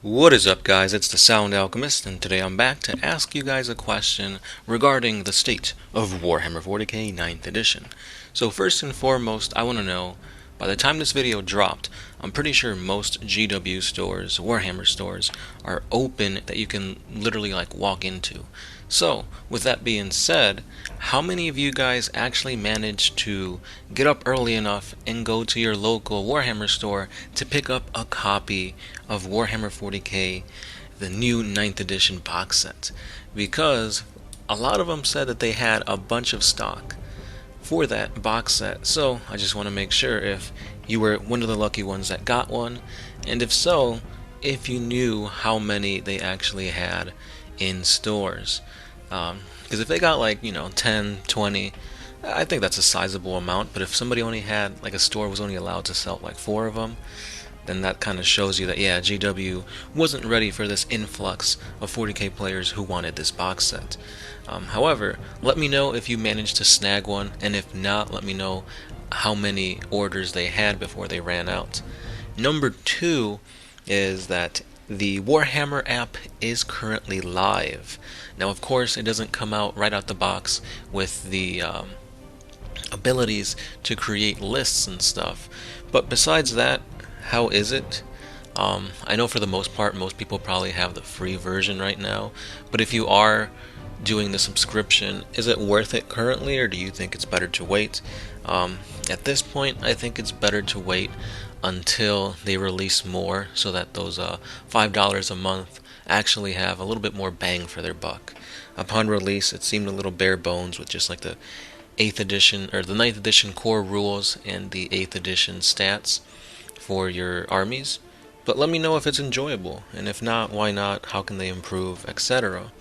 What is up, guys? It's the Sound Alchemist, and today I'm back to ask you guys a question regarding the state of Warhammer 40K 9th edition. So first and foremost, I want to know, by the time this video dropped, I'm pretty sure most GW stores, Warhammer stores, are open that you can literally walk into. So, with that being said, how many of you guys actually managed to get up early enough and go to your local Warhammer store to pick up a copy of Warhammer 40K, the new 9th edition box set? Because a lot of them said that they had a bunch of stock for that box set, so I just want to make sure if you were one of the lucky ones that got one, and if so, if you knew how many they actually had in stores. Because if they got 10, 20, I think that's a sizable amount. But if somebody only had, a store was only allowed to sell 4 of them, then that kind of shows you that, yeah, GW wasn't ready for this influx of 40k players who wanted this box set. However, let me know if you managed to snag one, and if not, let me know how many orders they had before they ran out. Number 2 is that the Warhammer app is currently live. Now, of course, it doesn't come out right out the box with the abilities to create lists and stuff. But besides that, how is it? I know for the most part, most people probably have the free version right now. But if you are doing the subscription, is it worth it currently, or do you think it's better to wait? At this point, I think it's better to wait until they release more, so that those $5 a month actually have a little bit more bang for their buck. Upon release, it seemed a little bare bones with just the 8th edition or the 9th edition core rules and the 8th edition stats for your armies. But let me know if it's enjoyable, and if not, why not, how can they improve, etc.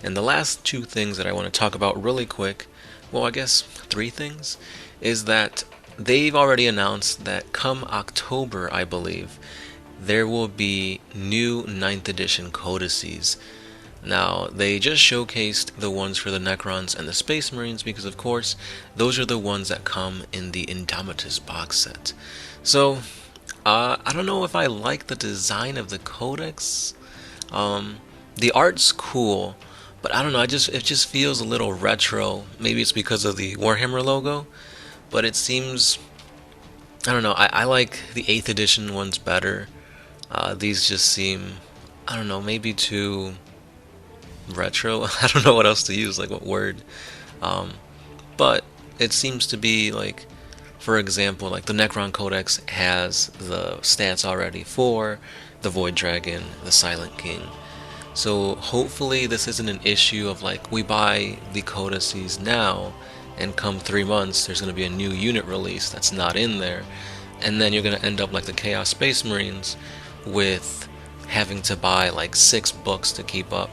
And the last 2 things that I want to talk about really quick, well, I guess 3 things, is that they've already announced that come October, I believe, there will be new 9th edition Codices. Now, they just showcased the ones for the Necrons and the Space Marines because, of course, those are the ones that come in the Indomitus box set. So, I don't know if I like the design of the Codex. The art's cool, but I don't know, it just feels a little retro. Maybe it's because of the Warhammer logo, but it seems, I don't know, I like the 8th edition ones better. These just seem, I don't know, maybe too retro. I don't know what else to use, what word. But it seems to be for example, the Necron Codex has the stats already for the Void Dragon, the Silent King. So hopefully this isn't an issue of we buy the Codices now, and come 3 months there's going to be a new unit release that's not in there, and then you're going to end up like the Chaos Space Marines with having to buy 6 books to keep up,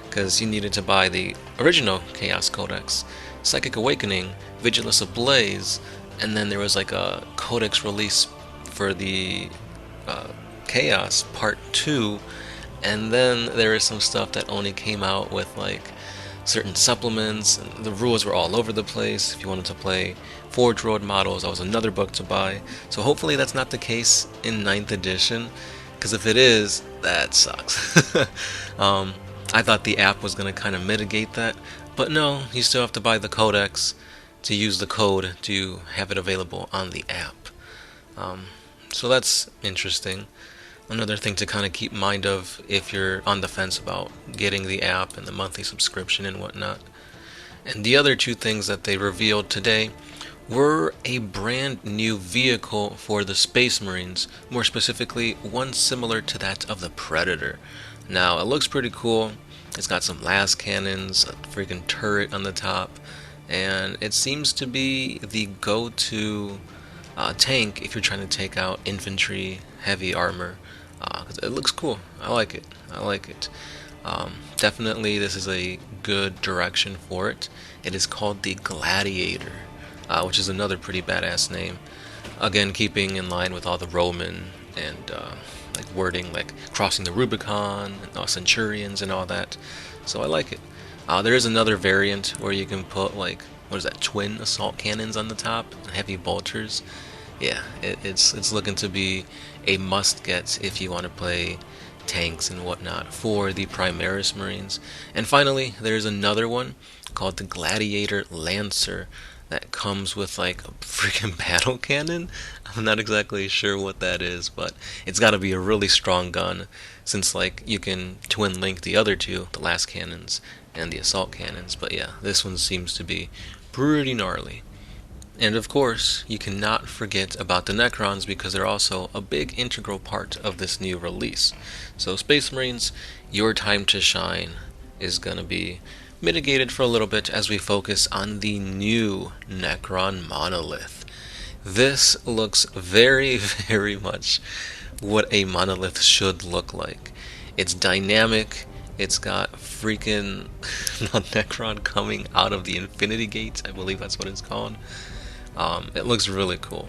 because you needed to buy the original Chaos Codex, Psychic Awakening, Vigilus Ablaze, and then there was a Codex release for the Chaos Part 2, and then there is some stuff that only came out with certain supplements, and the rules were all over the place. If you wanted to play Forge Road models, that was another book to buy. So hopefully that's not the case in 9th edition, because if it is, that sucks. I thought the app was going to kind of mitigate that, but no, you still have to buy the Codex to use the code to have it available on the app. So that's interesting. Another thing to kind of keep in mind of if you're on the fence about getting the app and the monthly subscription and whatnot. And the other 2 things that they revealed today were a brand new vehicle for the Space Marines, more specifically one similar to that of the Predator. Now, it looks pretty cool. It's got some las cannons, a freaking turret on the top, and it seems to be the go-to tank if you're trying to take out infantry, heavy armor. It looks cool. I like it. Definitely this is a good direction for it. It is called the Gladiator, which is another pretty badass name. Again, keeping in line with all the Roman and wording, crossing the Rubicon, and Centurions and all that. So I like it. There is another variant where you can put what is that, twin assault cannons on the top, heavy bolters. Yeah, it's looking to be a must get if you want to play tanks and whatnot for the Primaris Marines. And finally, there's another one called the Gladiator Lancer that comes with like a freaking battle cannon. I'm not exactly sure what that is, but it's got to be a really strong gun, since like you can twin link the other two, the last cannons and the assault cannons. But yeah, this one seems to be pretty gnarly. And of course, you cannot forget about the Necrons, because they're also a big integral part of this new release. So Space Marines, your time to shine is going to be mitigated for a little bit as we focus on the new Necron monolith. This looks very, very much what a monolith should look like. It's dynamic. It's got freaking Necron coming out of the Infinity Gates. I believe that's what it's called. It looks really cool.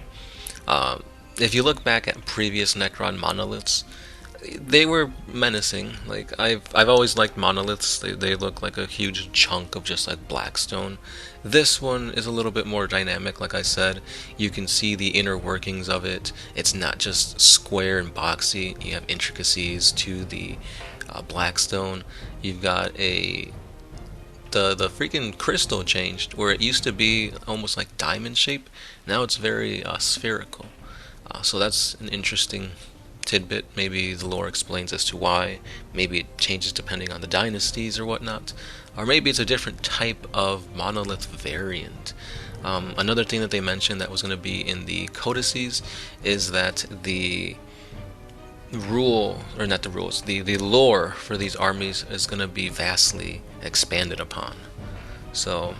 If you look back at previous Necron monoliths, they were menacing. Like I've always liked monoliths. They look like a huge chunk of just like blackstone. This one is a little bit more dynamic. Like I said, you can see the inner workings of it. It's not just square and boxy. You have intricacies to the blackstone. You've got the freaking crystal changed, where it used to be almost like diamond shape. Now it's very spherical. So that's an interesting tidbit. Maybe the lore explains as to why. Maybe it changes depending on the dynasties or whatnot. Or maybe it's a different type of monolith variant. Another thing that they mentioned that was going to be in the Codices is that the rule, or not the rules, the lore for these armies is going to be vastly expanded upon. So,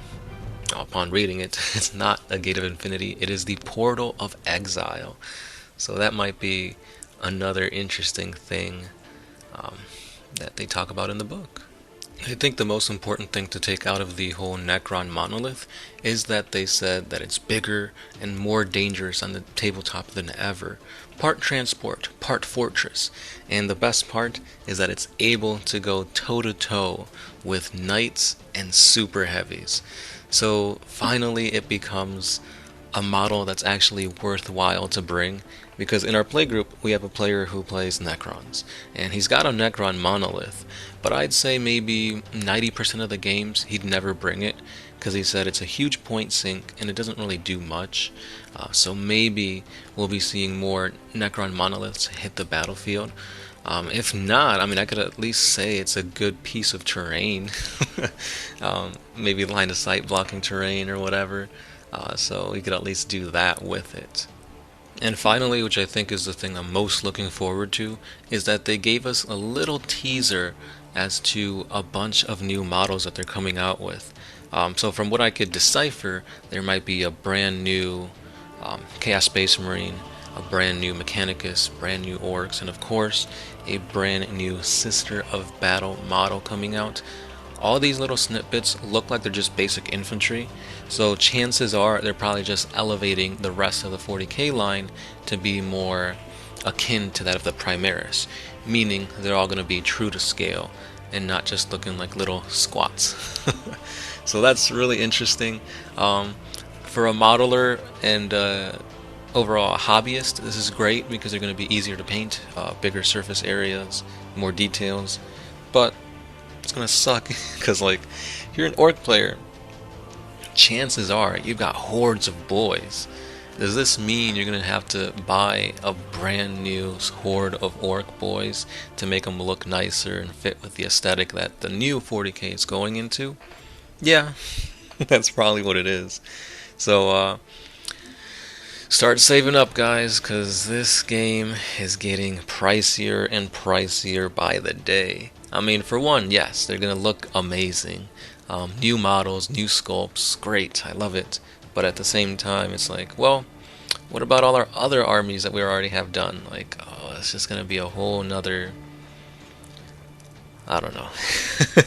upon reading it, it's not a Gate of Infinity, it is the Portal of Exile. So that might be another interesting thing that they talk about in the book. I think the most important thing to take out of the whole Necron monolith is that they said that it's bigger and more dangerous on the tabletop than ever. Part transport, part fortress, and the best part is that it's able to go toe-to-toe with knights and super heavies. So finally it becomes a model that's actually worthwhile to bring, because in our playgroup we have a player who plays Necrons, and he's got a Necron monolith, but I'd say maybe 90% of the games he'd never bring it, because he said it's a huge point sink and it doesn't really do much. So maybe we'll be seeing more Necron monoliths hit the battlefield. If not, I mean, I could at least say it's a good piece of terrain. Maybe line of sight blocking terrain or whatever. So we could at least do that with it. And finally, which I think is the thing I'm most looking forward to, is that they gave us a little teaser as to a bunch of new models that they're coming out with. So from what I could decipher, there might be a brand new Chaos Space Marine, a brand new Mechanicus, brand new Orcs, and of course, a brand new Sister of Battle model coming out. All these little snippets look like they're just basic infantry, so chances are they're probably just elevating the rest of the 40K line to be more akin to that of the Primaris, meaning they're all going to be true to scale and not just looking like little squats. So that's really interesting. For a modeler and overall a hobbyist, this is great because they're going to be easier to paint, bigger surface areas, more details, but it's going to suck because like if you're an orc player, chances are you've got hordes of boys. Does this mean you're going to have to buy a brand new horde of orc boys to make them look nicer and fit with the aesthetic that the new 40K is going into? Yeah, that's probably what it is. So start saving up, guys, because this game is getting pricier and pricier by the day. I mean, for one, yes, they're going to look amazing. New models, new sculpts, great, I love it. But at the same time, it's like, well, what about all our other armies that we already have done? Like, oh, it's just going to be a whole nother... I don't know.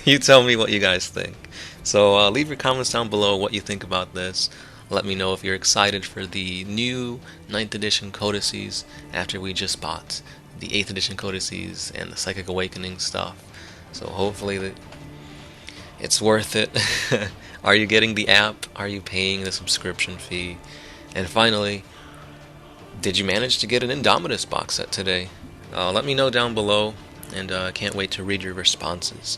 You tell me what you guys think. So leave your comments down below what you think about this. Let me know if you're excited for the new 9th edition Codices after we just bought the 8th edition Codices and the Psychic Awakening stuff. So hopefully it's worth it. Are you getting the app? Are you paying the subscription fee? And finally, did you manage to get an Indomitus box set today? Let me know down below, and can't wait to read your responses.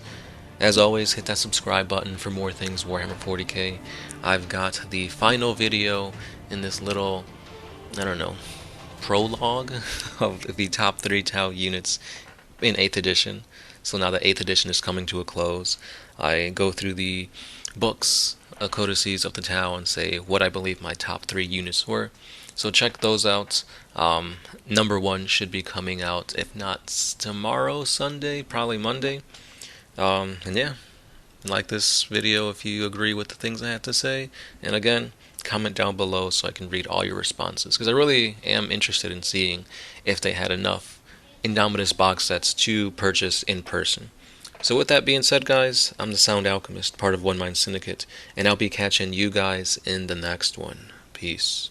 As always, hit that subscribe button for more things Warhammer 40k. I've got the final video in this little, I don't know, prologue of the top 3 Tau units in 8th edition. So now that 8th edition is coming to a close, I go through the books, Codices of the Tau, and say what I believe my top 3 units were. So check those out. Number 1 should be coming out, if not tomorrow, Sunday, probably Monday. And yeah, like this video if you agree with the things I have to say. And again, comment down below so I can read all your responses, because I really am interested in seeing if they had enough Indomitus box sets to purchase in person. So with that being said, guys, I'm the Sound Alchemist, part of One Mind Syndicate, and I'll be catching you guys in the next one. Peace.